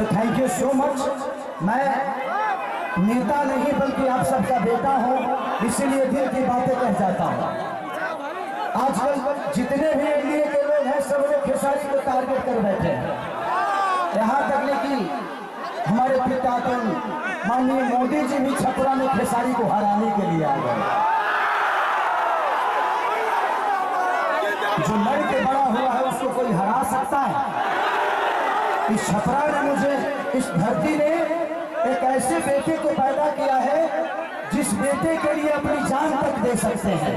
तो thank you so much. मैं नेता नहीं बल्कि आप सबका बेटा हूं, इसीलिए दिल की बातें कह जाता हूं। आजकल जितने भी एनडीए के लोग हैं सब लोग खेसारी को टारगेट कर बैठे हैं। यहाँ तक कि हमारे पिता तो माननीय मोदी जी भी छपरा में खेसारी को हराने के लिए आ गए। जो लड़ के बड़ा हुआ है उसको कोई हरा सकता है? इस छपरा ने मुझे, इस धरती ने एक ऐसे बेटे को पैदा किया है जिस बेटे के लिए अपनी जान तक दे सकते हैं।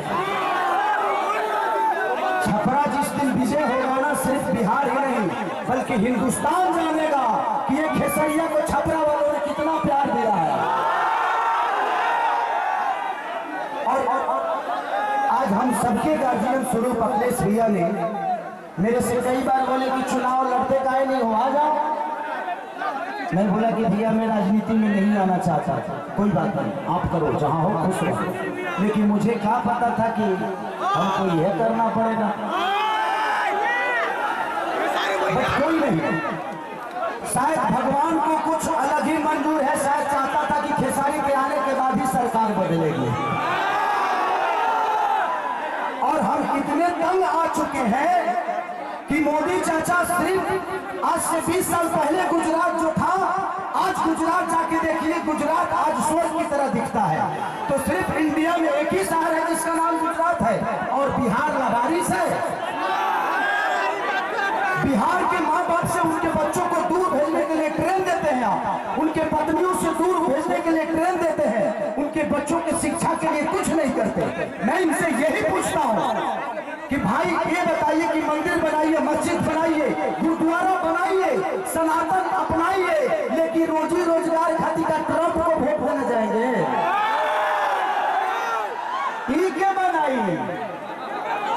छपरा जिस दिन विजय होगा ना, सिर्फ बिहार ही नहीं बल्कि हिंदुस्तान जानेगा कि ये खेसरिया को छपरा वालों ने कितना प्यार दिया है। और आज हम सबके गार्जियन स्वरूप अखिलेश भैया ने मेरे से कई बार बोले कि चुनाव लड़ते काहे नहीं हो, आ जाओ। मैं बोला कि भैया मैं राजनीति में नहीं आना चाहता था। कोई बात नहीं, आप करो, जहां हो खुश रहो। लेकिन मुझे क्या पता था कि हमको यह करना पड़ेगा। कोई नहीं, शायद भगवान को कुछ अलग ही मंजूर है। शायद चाहता था कि खेसारी के आने के बाद ही सरकार बदलेगी। और हम इतने तंग आ चुके हैं कि मोदी चाचा सिर्फ आज से 20 साल पहले गुजरात जो था, आज गुजरात जाके देखिए, गुजरात आज स्वर्ग की तरह दिखता है। तो सिर्फ इंडिया में एक ही शहर है जिसका नाम गुजरात है, और बिहार लबारिश है। बिहार के माँ बाप से उनके बच्चों को दूर भेजने के लिए ट्रेन देते हैं आप, उनके पत्नियों से दूर भेजने के लिए ट्रेन देते हैं, उनके बच्चों की शिक्षा के लिए कुछ नहीं करते। मैं इनसे यही पूछता हूँ कि भाई ये बताइए कि मंदिर बनाइए, मस्जिद बनाइए, गुरुद्वारा बनाइए, सनातन अपनाइए, लेकिन रोजी रोजगार खातिर का ट्रम्प को वोट देने जाएंगे? क्या बनाइए?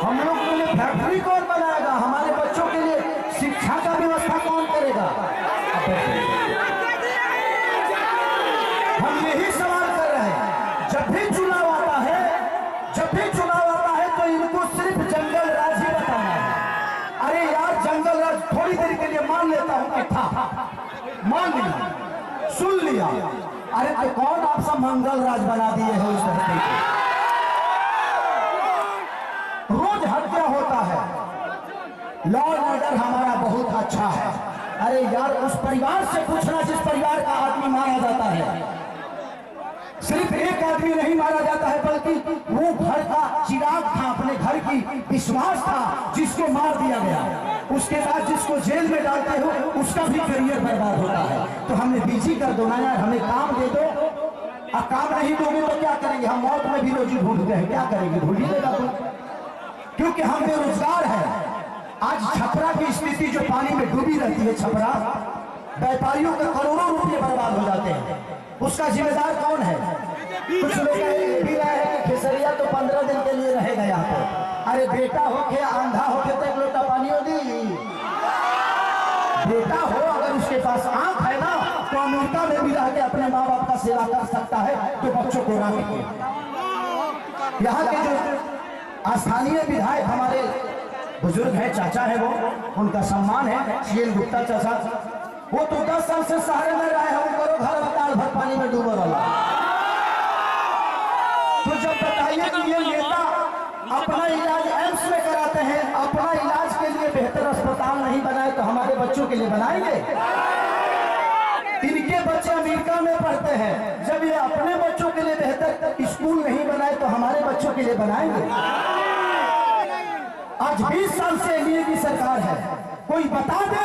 हम लोग के लिए फैक्ट्री कौन बनाएगा? हमारे बच्चों के लिए शिक्षा का व्यवस्था कौन करेगा? हम यही सवाल कर रहे हैं। जब भी चुनाव आता है, तो इनको सिर्फ जंगल राज ही बताना है। अरे यार, जंगल राज थोड़ी देर के लिए मान लेता हूं कि था, मान लिया, सुन लिया। अरे तो कौन आप सब मंगल राज बना दिए हो इस धरती को? रोज हत्या होता है। लॉ एंड ऑर्डर हमारा बहुत अच्छा है। अरे यार, उस परिवार से पूछना जिस परिवार का आदमी मारा जाता है। सिर्फ एक आदमी नहीं मारा जाता है, बल्कि वो घर का चिराग था, अपने घर की विश्वास था, जिसको मार दिया गया। उसके बाद जिसको जेल में डालते हो उसका भी करियर बर्बाद होता है। तो हमने बिजी कर दो ना यार, हमें काम दे दो। अब काम नहीं दोगे तो क्या करेंगे? हम मौत में भी रोजी ढूंढते हैं, क्या करेंगे? ढूंढ ही देगा तो, क्योंकि हम बेरोजगार हैं। आज छपरा की स्थिति जो पानी में डूबी रहती है, छपरा व्यापारियों के करोड़ों रुपये बर्बाद हो जाते हैं। उसका जिम्मेदार कौन है? कुछ लोग भी रहे हैं कि खेसरिया तो 15 दिन के लिए रहेगा यहाँ पर। अरे बेटा हो के आंधा हो के तो एक लोटा पानी हो दी। बेटा हो, अगर उसके पास आंख है ना, तो अमेरिका में भी रह के अपने माँ बाप का सेवा कर सकता है। तो बच्चों को रख के यहाँ के जो स्थानीय विधायक हमारे बुजुर्ग हैं, चाचा है, वो उनका सम्मान है, सीएल गुप्ता चाचा। वो तो 10 साल से शहर में रहे हैं, उनको घर बताल भर पानी में डूबा रहा। तो जब बताइए कि ये नेता अपना इलाज एम्स में कराते हैं, अपना इलाज के लिए बेहतर अस्पताल नहीं बनाए तो हमारे बच्चों के लिए बनाएंगे? इनके बच्चे अमेरिका में पढ़ते हैं, जब ये अपने बच्चों के लिए बेहतर स्कूल नहीं बनाए तो हमारे बच्चों के लिए बनाएंगे? आज 20 साल से एनडीए की सरकार है। कोई बता दे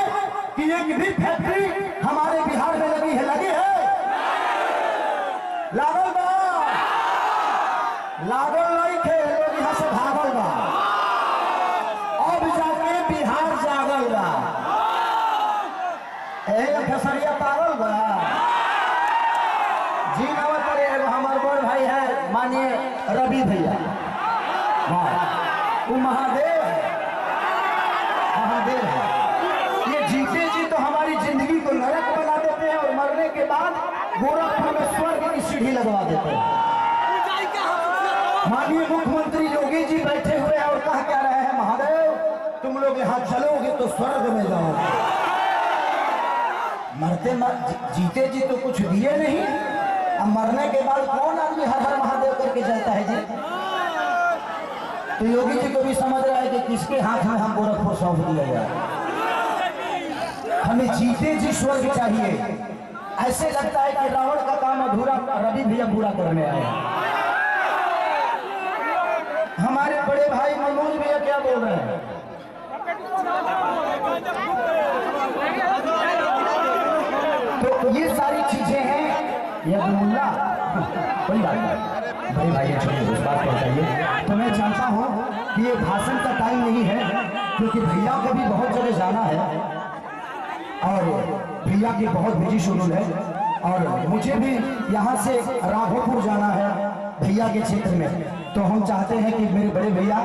कि एक भी फैक्ट्री हमारे बिहार में लगी है? लगी है? लागल बा? लागल नहीं थे, लोग यहाँ से भागल बा। अब जाके बिहार जागल बा। खेसरिया पागल बा जी। नवत करे एगो हमारे बड़ भाई है, मानिए रवि भैया, वो महादेव है। ये जीते जी तो हमारी जिंदगी को नरक बना देते हैं, और मरने के बाद गोरखपुर में स्वर्ग की सीढ़ी लगवा देते हैं। माननीय मुख्यमंत्री योगी जी बैठे हुए हैं और कह क्या रहे हैं, महादेव तुम लोग यहाँ चलोगे तो स्वर्ग में जाओगे। मरते जीते जी तो कुछ दिए नहीं, अब मरने के बाद कौन आदमी हर हर महादेव करके चलता है जी। तो योगी जी को भी समझ रहा है कि किसके हाथ में हम गोरखपुर सौंप दिया जाए। हमें जीते जी स्वर्ग चाहिए। ऐसे लगता है कि रावण का काम अधूरा, रवि भैया पूरा करने आए। हमारे बड़े भाई मनोज भैया क्या बोल रहे हैं? तो ये सारी चीजें हैं। ये अब्दुल्ला कोई बात नहीं, बड़े भाई छोटे इस बात पर बताइए। तो मैं चाहता हूँ कि ये भाषण का टाइम नहीं है, क्योंकि भैया को भी बहुत जगह जाना है और भैया की बहुत बिजी शेड्यूल है, और मुझे भी यहाँ से राघोपुर जाना है भैया के क्षेत्र में। तो हम चाहते हैं कि मेरे बड़े भैया